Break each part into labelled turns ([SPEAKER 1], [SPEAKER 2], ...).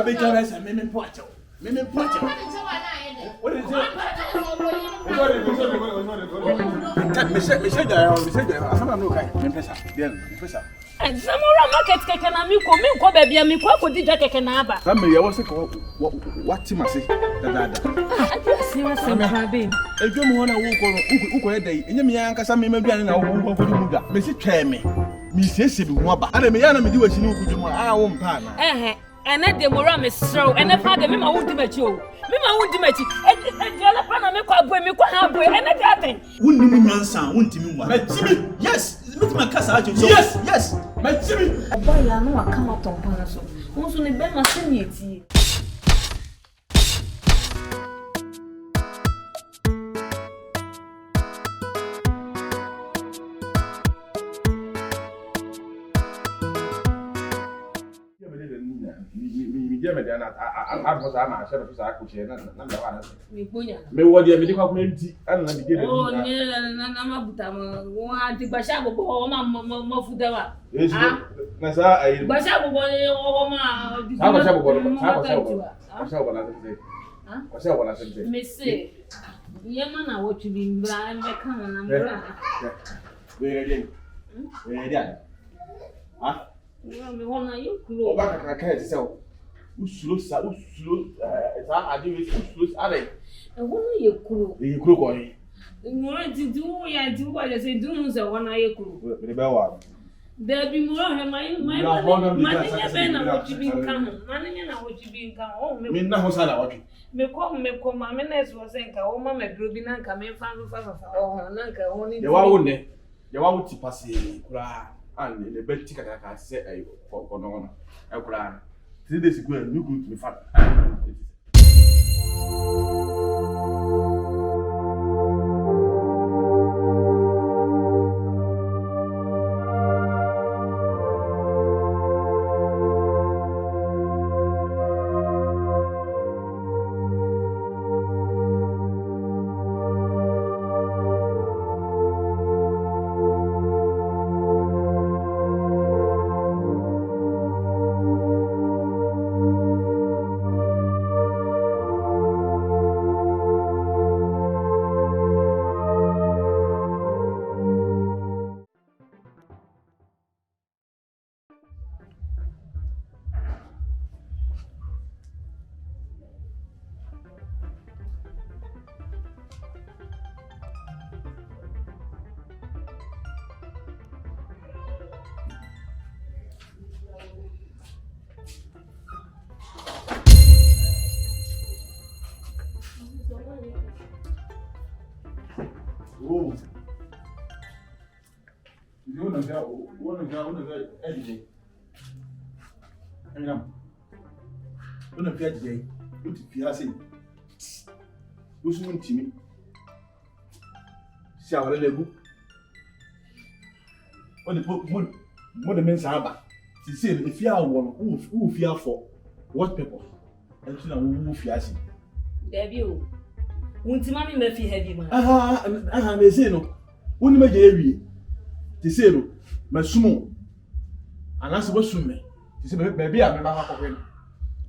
[SPEAKER 1] be jealous and me poacher. Me poacher. What is it?
[SPEAKER 2] And some more market can I make baby and me quack did Jack and Abba.
[SPEAKER 1] Family, I was what Tim say that. A good one who day, and you young Cassam, maybe I know who could do that. Mrs. Chammy, Mrs. Wabba, and I may do as you know, could our own partner.
[SPEAKER 2] And let the Ewurama so, and the father, Mima won't match you. Mima won't match you. And Jalapana make up when you can have boy and that thing.
[SPEAKER 3] Wouldn't you answer? Wouldn't you? Yes, look my casa. Yes, my Jimmy.
[SPEAKER 2] Boy, I know I come out on Panaso. Who's only been my senior.
[SPEAKER 1] I was a share of Sakuchi and number one.
[SPEAKER 2] Me
[SPEAKER 1] what the medical community and the beginning.
[SPEAKER 2] Oh, Namabutama, one to Bashabo, Mofudawa.
[SPEAKER 1] Nasa,
[SPEAKER 2] Bashabo, Miss Yamana, what you mean, blind, come
[SPEAKER 1] Where again? Ah,
[SPEAKER 2] you
[SPEAKER 1] go back. I can't tell. Slow, I do slow, are
[SPEAKER 2] and what are you cool?
[SPEAKER 1] you cook on it.
[SPEAKER 2] More to do, I do what I say, do so one eye cool. There be more of my money, what you been coming, money, and what you been come home.
[SPEAKER 1] Me now, Sana,
[SPEAKER 2] me come, my menace was saying, oh, Mamma, Grubin, and come in front of us, or Nanka, only the one,
[SPEAKER 1] the one to pass and the bed ticket I can say for no one. 3 days ago, you could be fat. Oh, you want to go every Enyonam. When I get today, what if you are saying? Who's one to me? Shall I let go? What the men's harbor? She said, if you are one, who fear for what purpose? And she who fears.
[SPEAKER 2] Debut. Won't mammy may feel heavy, man.
[SPEAKER 1] They say no. Wouldn't make heavy. They say no. My sumo. And that's what swim me. She said, baby, I'm not a friend.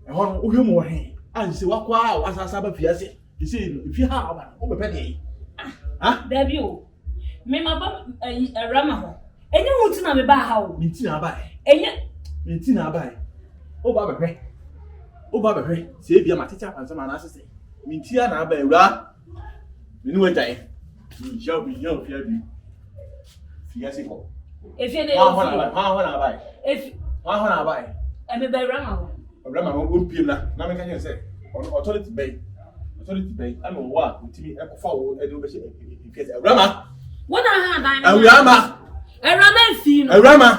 [SPEAKER 1] And one who you more hang. And she walk wow as I saw Fiasse. He said, if you have over penny. Ah,
[SPEAKER 2] debut. Me, my bum a rammer. And you won't know about how.
[SPEAKER 1] Mintina buy.
[SPEAKER 2] And yet,
[SPEAKER 1] Mintina buy. Oh, Baba Pay. Oh, Baba Pay. Save your matita and some answer say. Mintia na ba ewura me no wajai shall be young fear be fiase ko
[SPEAKER 2] if you dey
[SPEAKER 1] ha na buy
[SPEAKER 2] if
[SPEAKER 1] ha na buy
[SPEAKER 2] e be rama
[SPEAKER 1] mo piem na me kan say authority bay am wa ntimi ekofa wo e do be she fiase Ewurama
[SPEAKER 2] wona ha dan
[SPEAKER 1] Ewurama
[SPEAKER 2] fi no
[SPEAKER 1] Ewurama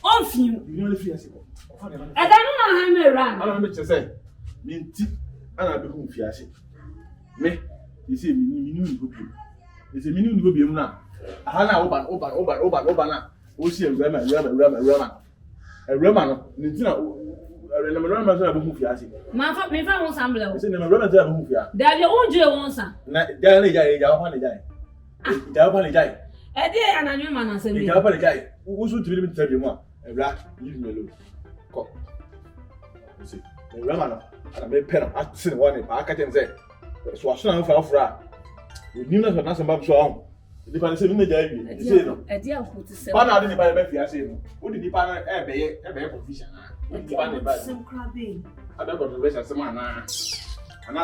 [SPEAKER 2] on fi
[SPEAKER 1] you no fiase ko
[SPEAKER 2] e dan no ha me Ewurama
[SPEAKER 1] ala me che say minti ana be hu fiase me you say me ni go bi you say me ni go bi mu na aha na oba na o si Ewurama no ntina Ewurama so na be hu fiase
[SPEAKER 2] me fa won samble o
[SPEAKER 1] say na Ewurama so na be hu fiase
[SPEAKER 2] da bi o je won sa
[SPEAKER 1] na ja wa na jai
[SPEAKER 2] e de ananwe ma na se mi
[SPEAKER 1] ja wa na jai wo so tiri mi tsabi mu a Ewura leave me alone ko you see Ewurama no ana me pɛ no ate ne wɔ ne pa aka kyɛn sɛ so aso na mfa afra onim na so na sɛm so ɔn nipa ne sɛ mi na gya awie sɛ no
[SPEAKER 2] ɛdi akoto sɛ
[SPEAKER 1] ba na ade nipa be fia sɛ no wodi nipa no ɛbɛyɛ confusion na nipa ne ba
[SPEAKER 2] sɛm krabe
[SPEAKER 1] ada controversial sɛm ana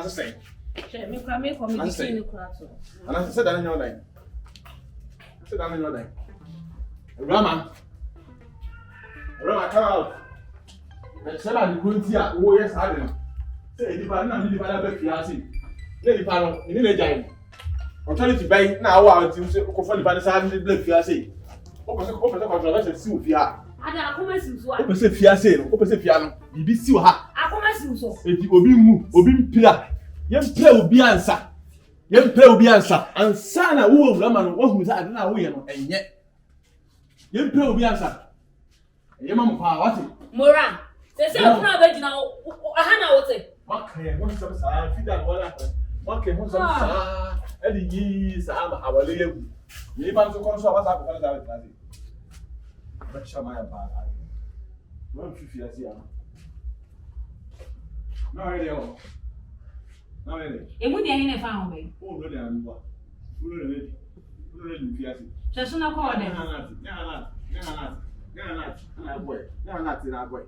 [SPEAKER 1] sɛ
[SPEAKER 2] hwɛ me kra me community ne kra to
[SPEAKER 1] ana sɛ da na nyodan sɛ da na nyodan Ewurama come out sɛ na de konti a wo yɛ saa de no sɛ nipa na nipa da be fia sɛ nipa no ni na gya authority by na awo a ti se ko fo nipa ne sa de blame fia sei o pese controversy si o fia
[SPEAKER 2] ada akoma si so a
[SPEAKER 1] o pese fia sei no o pese fia no bibi si o ha
[SPEAKER 2] akoma si so
[SPEAKER 1] eti obi mu obi mpira ye mpira obi ansa ansa na wo Ewurama no wo hu sa ade na wo ye no enye ye mpira obi ansa ye ma mo pa wate
[SPEAKER 2] mora se kuna abegina aha na wote
[SPEAKER 1] makaya won sa sa fida wala makaya won sa sa edi yi sa ma awale yegu ni ban so kon so abasa ko kana sa tasi ba chama ya ba ai won fifi asi ya na ele
[SPEAKER 2] emu dia hine fa ho be
[SPEAKER 1] o no dia nwa o no le fi asi
[SPEAKER 2] so na ko de
[SPEAKER 1] na boy na boy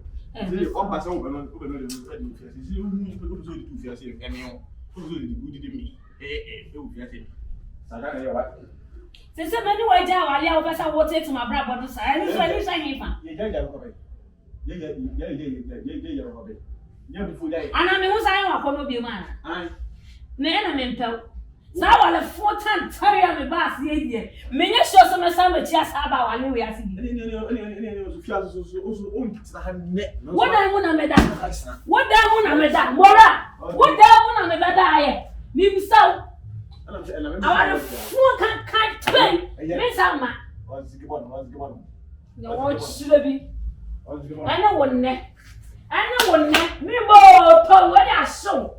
[SPEAKER 1] o pa so o be no le fi asi si o mu so di fi asi emi o so di mi o fi asi saga na ya wa
[SPEAKER 2] se many way ja wale a obesa wote to my brother so any so hifa
[SPEAKER 1] ye ja ko be ye ro be nya bi fu dai
[SPEAKER 2] ana me hu sai wa ko no bi ma
[SPEAKER 1] ai
[SPEAKER 2] me na me mpɛw saa wale fotan tare me ba se yie me nye sure so me sa me chia sa ba wale we asi bi
[SPEAKER 1] ni so fi asi so o ntira ha ne
[SPEAKER 2] wodan mu na me da mora wodan mu na me da aye mi bisaw awale fotan kan me sa ma
[SPEAKER 1] wazigi bon
[SPEAKER 2] ya wo chire bi ana wonne mi bo to we ya so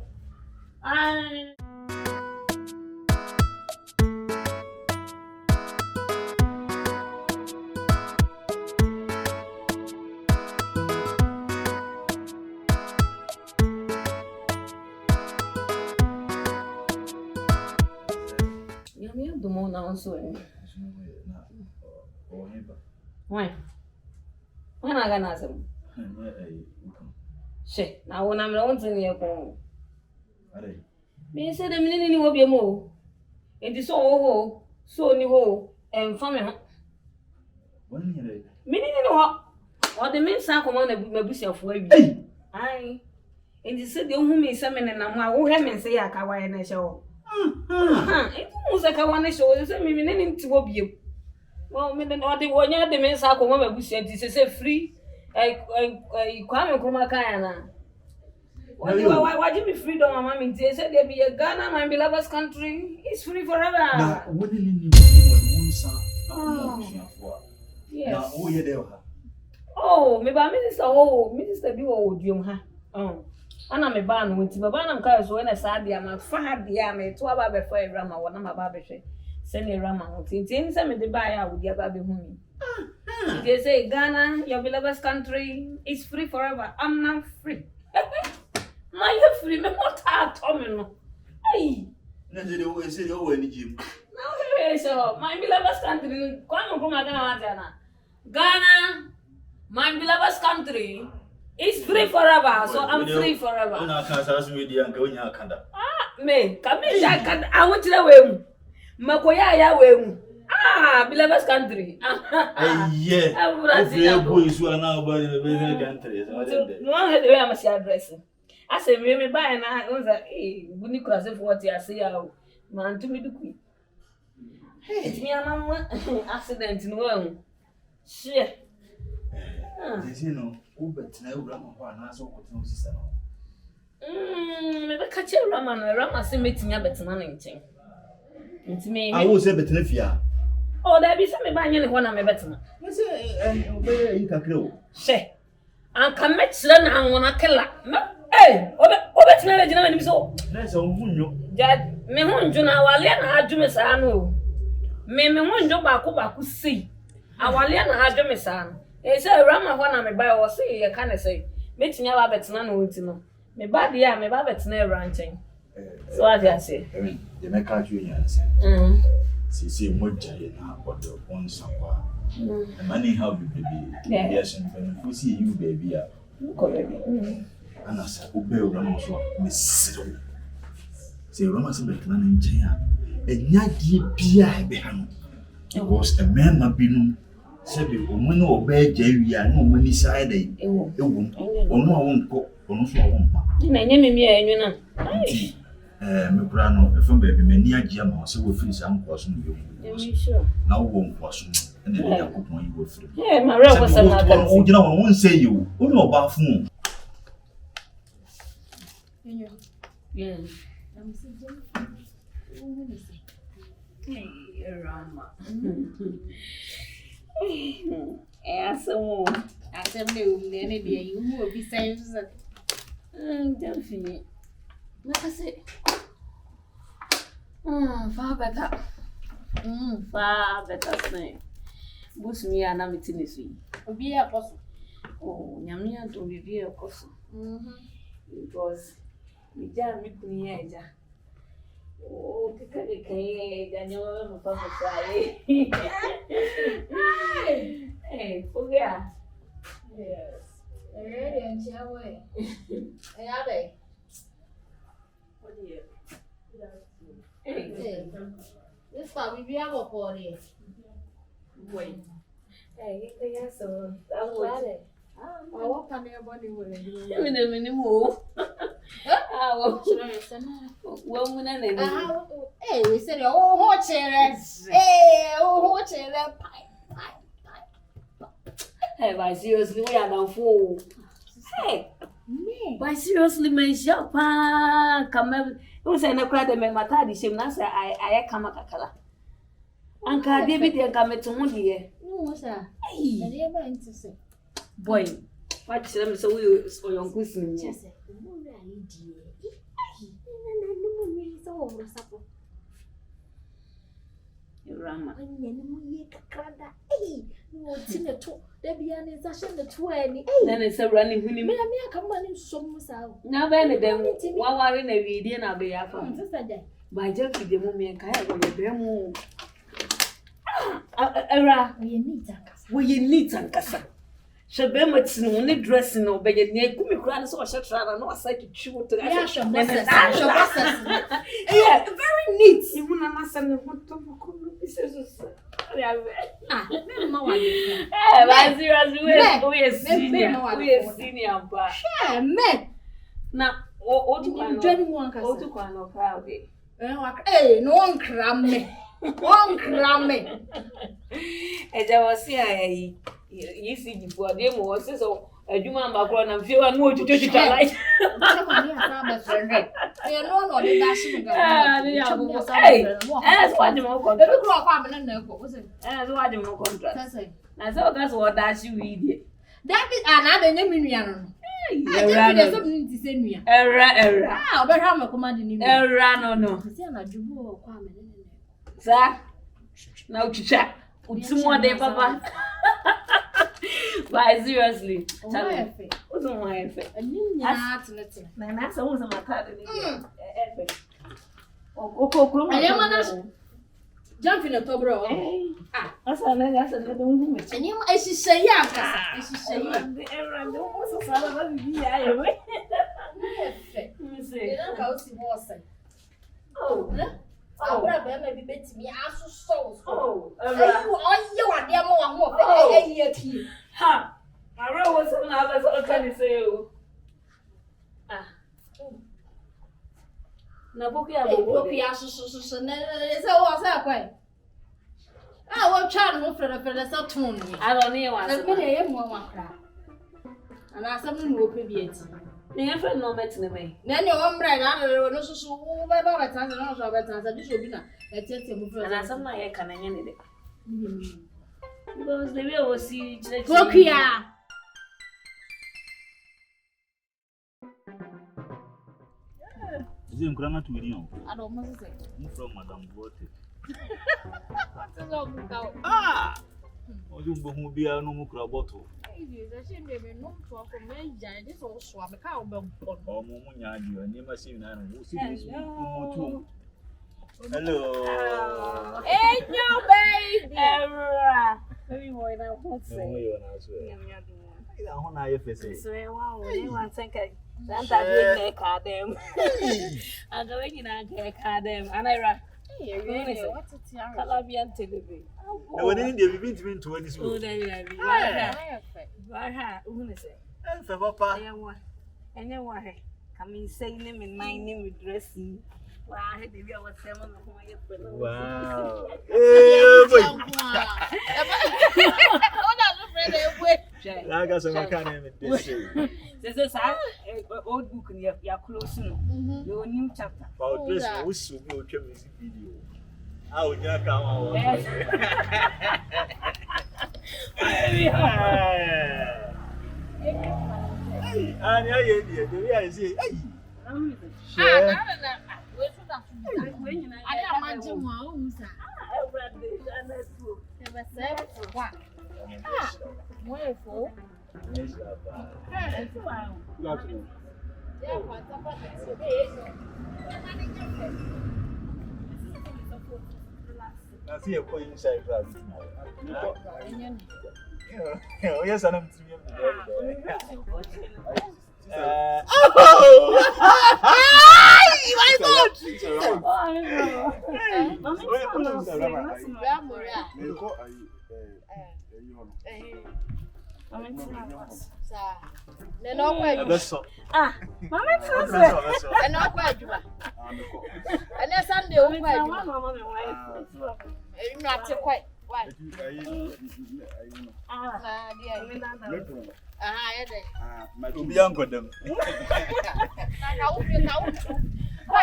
[SPEAKER 2] so why na ga na asem she na wona me won tin ye ko
[SPEAKER 1] are
[SPEAKER 2] me se de minini ni wo biem o enti so ho so ni ho emfa me ho
[SPEAKER 1] woni ye
[SPEAKER 2] minini ni ho o de me sa ko mo na mabusiafo awi ai enti se de hu me se me na mo a wo he me se ya ka wa ye na she wo enti mo se ka wa na she wo se me minini nti wo biem well me no de wonya de me sa ko mo mabusia enti se free kwame kuma kaya na why give me freedom mama me say they be a Ghana my beloved country is free forever
[SPEAKER 3] na wodi ni won sa
[SPEAKER 2] yes
[SPEAKER 3] na o ye de ha
[SPEAKER 2] me ba minister bi wo odium ha ana me ba no nti baba na mka so na sa dia ma fa ha dia me to aba be fa Ewurama wona ma ba be hwe se ne Ewurama ho nti ni se me de ba ya wo dia ba be hu mi. They say Ghana, your beloved country, is free forever. I'm not free. My free, me what I told me no. Hey.
[SPEAKER 3] na se de o we ni jim
[SPEAKER 2] Now so my beloved country, kwanu kuma Ghana. Ghana, my beloved country, is free forever. So I'm free forever.
[SPEAKER 3] una kan sa su media nka onya akanda
[SPEAKER 2] Me, come here, I want to know where. Makoya ya we. Beloved country.
[SPEAKER 3] yeah. I boy is one now by the beloved country.
[SPEAKER 2] No one had the way I must address. I say, me buy and I was like, hey, good Nicholas, if what you say, man, to me, do quick. Hey, it's me, I'm accident in one. Shit.
[SPEAKER 3] You know, who bet now Ewurama one has all no sister.
[SPEAKER 2] Maybe catch a Ewurama say meeting a better man. It's me.
[SPEAKER 3] I will say better.
[SPEAKER 2] Oh, there be some by any one of my better.
[SPEAKER 3] You say, obey you can grow.
[SPEAKER 2] Say, I can make Slan and one a killer. Hey, Obet Melody, so.
[SPEAKER 3] That's all you.
[SPEAKER 2] Dad, me won't do now. I'll learn how to miss Anu. Me won't do back over to see. I will learn how to miss Anne. They say, Rama, one of my buy or say, I can't say. Meeting your rabbits, none will know. Me bad ya me ba betena ranching. So what you say?
[SPEAKER 3] The make catch you yan say. See moja na odo on sakwa. The money how you baby. Yes, and if you see you baby ya. And I said, Obey Ewurama so Miss say Ewurama say betena na nchen a. Enya die bia be ha no. Because a man ma binum sebi omun obey Gyemfi a no mani side e. Ewo. Onu a wonko, onu so a wonpa.
[SPEAKER 2] Na nya me Enyonam.
[SPEAKER 3] Me kura no efem baby mani agye ma se wo firi sam kwaso no yo.
[SPEAKER 2] Sure.
[SPEAKER 3] Na wo nkwaso no na ya kopon yi wo firi.
[SPEAKER 2] Ma real was some na kan.
[SPEAKER 3] O gina won say you. O no ba fun.
[SPEAKER 2] Yeah. I'm so Ewurama.
[SPEAKER 4] Assembly ne dia you who be saying
[SPEAKER 2] Gyemfi.
[SPEAKER 4] like I say
[SPEAKER 2] Far better. Far better thing. Boost me and I'm eating this week.
[SPEAKER 4] Obi apostle.
[SPEAKER 2] Oh, Nyamia to be a cost. Because we jam me kunya. Oh, okay, Daniel, Papa. Hey, Pokua.
[SPEAKER 4] Yes. Ready and share away. Hey,
[SPEAKER 2] What do you?
[SPEAKER 4] Hey. This time we have a party.
[SPEAKER 2] Wait. Hey, yes, so
[SPEAKER 4] I walk on your body with it. Hey, we said, oh, hot chairs. Hey, oh, hot chairs.
[SPEAKER 2] Hey, why seriously, we are now fool. Hey, why seriously, man, shop, come. Who said no credit, my matadi, shame, Nasa, I come a cacala. Uncle David, and come to Moody.
[SPEAKER 4] No, sir. Hey, never interested.
[SPEAKER 2] Boy, watch them so we or your cuisine.
[SPEAKER 4] Yes,
[SPEAKER 2] Ewurama. Then it's a running winning. Now, then, one warring a video and I'll be up on by Gyemfi the mummy and Kaya when you bear more. Era, we need and cassa. Shabemats no need dressing or beg a neck, come across or shut rather no side to chew to yeah, very neat. You wouldn't understand what to we are senior, but
[SPEAKER 4] men.
[SPEAKER 2] Now, what do you want to crowd?
[SPEAKER 4] Hey, no one cram me. One cram me.
[SPEAKER 2] And I was here. You see, before them was so a human background and feel and more to judge it like.
[SPEAKER 4] You know, no, the dashing.
[SPEAKER 2] That's what the more contract. That's what the more contract. That's what that's you idiot.
[SPEAKER 4] That is another name. There's something to say me.
[SPEAKER 2] Error.
[SPEAKER 4] Ah, but I'm a commanding.
[SPEAKER 2] Error, no. Sir, now to chat. Put some more day, Papa. Why, seriously? What's on my effect? That's almost my card. Oh,
[SPEAKER 4] Gyemfi in October.
[SPEAKER 2] That's another woman.
[SPEAKER 4] And you, I should say, yeah, I should say,
[SPEAKER 2] Everyone also saw the Oh,
[SPEAKER 4] I'll grab them and be to me. I so.
[SPEAKER 2] oh,
[SPEAKER 4] You are dear more.
[SPEAKER 2] ha! I wrote what some others are trying to say. Na Pokua
[SPEAKER 4] so what's that way? I will try to move for the Saturn.
[SPEAKER 2] I don't know what.
[SPEAKER 4] There's many a more crap. And I something will be it.
[SPEAKER 2] My friend no met me.
[SPEAKER 4] Then your own bread, I don't know so whatever I tell you, also better than this will be not. Let's take him
[SPEAKER 2] and I some my can any day. Because the way I was see
[SPEAKER 4] Pokua.
[SPEAKER 3] Is it Grana to you?
[SPEAKER 4] I don't know.
[SPEAKER 3] From Madame Water.
[SPEAKER 4] That's a long
[SPEAKER 3] Ah! Oh, you won't be a no more bottle.
[SPEAKER 4] ladies, I should be no for me. This all swap. I can't be
[SPEAKER 3] Oh, Mumunya, you never seen that. Hello.
[SPEAKER 4] Hey, no, baby.
[SPEAKER 2] Baby boy, now what's saying?
[SPEAKER 3] How are you facing?
[SPEAKER 2] So, wow, you want to take Santa Big Cadem. I'm going in a Cadem, and I
[SPEAKER 4] What's it?
[SPEAKER 2] Calabian television.
[SPEAKER 3] No, when they've been to me 20
[SPEAKER 2] Oh,
[SPEAKER 3] school.
[SPEAKER 2] there you have it. Who is it?
[SPEAKER 3] Papa.
[SPEAKER 2] And then why? Come in, say name in my name with dressing. Wow, I had to be our 7 of my
[SPEAKER 3] Wow. I got some kind of this.
[SPEAKER 2] This is an old book in your closing. Your new chapter.
[SPEAKER 3] About this, we should go to music video. I would not come out. And I say, hey. I see a point inside. Yes, I'm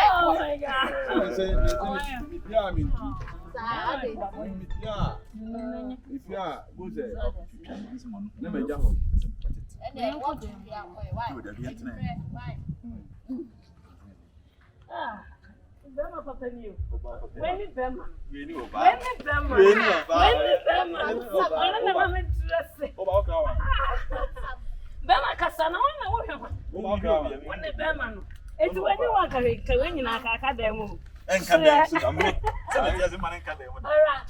[SPEAKER 2] Oh my God. Bema papa new. When is Bema? When is Bema? When is Bema? Bema kasana wana wohwe. When is Bema no? Eti when you want to when you na kaka demo.
[SPEAKER 3] Enka dem. Am just man enka dem.
[SPEAKER 2] Alright.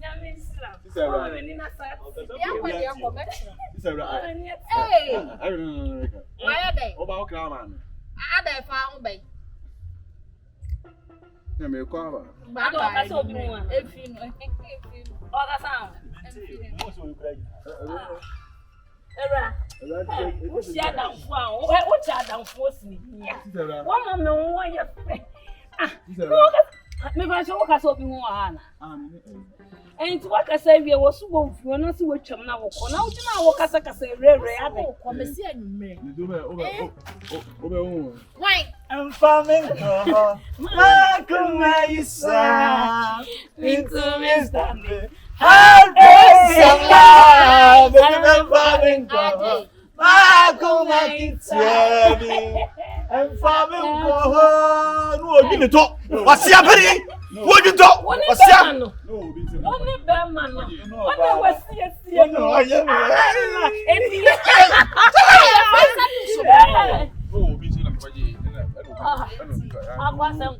[SPEAKER 2] Nyame Islam. Oh, we need na sa.
[SPEAKER 4] Hey. Why are they?
[SPEAKER 1] Oba okra man.
[SPEAKER 4] They found by.
[SPEAKER 1] Na me kwa ba.
[SPEAKER 2] Ba do ka so bi mu wa.
[SPEAKER 4] Efin.
[SPEAKER 2] O ka sound. Era. Wo si adamfo a, wo ti adamfo si ni ya. Wo ma me wo ya fe. Ah. Me ba so wo ka so bi mu wa na. Enti wa ka sa wie wo so bo mfuo na se wo twam na wo ko. Na wo gina wo ka sa rere ade.
[SPEAKER 4] Ko me si anumre.
[SPEAKER 1] Ni do me obe hu.
[SPEAKER 4] Why?
[SPEAKER 3] I'm farming. Makuma isa.
[SPEAKER 2] Into Mr.
[SPEAKER 3] How days of love. I'm farming. Makuma kitsebi. I'm farming. No, give me talk. What's happening? What you talk? What's happening?
[SPEAKER 2] Only Bema no. Only was see.
[SPEAKER 3] No, I am.
[SPEAKER 1] Oh, be seen am kwaje.
[SPEAKER 2] Agwa sam.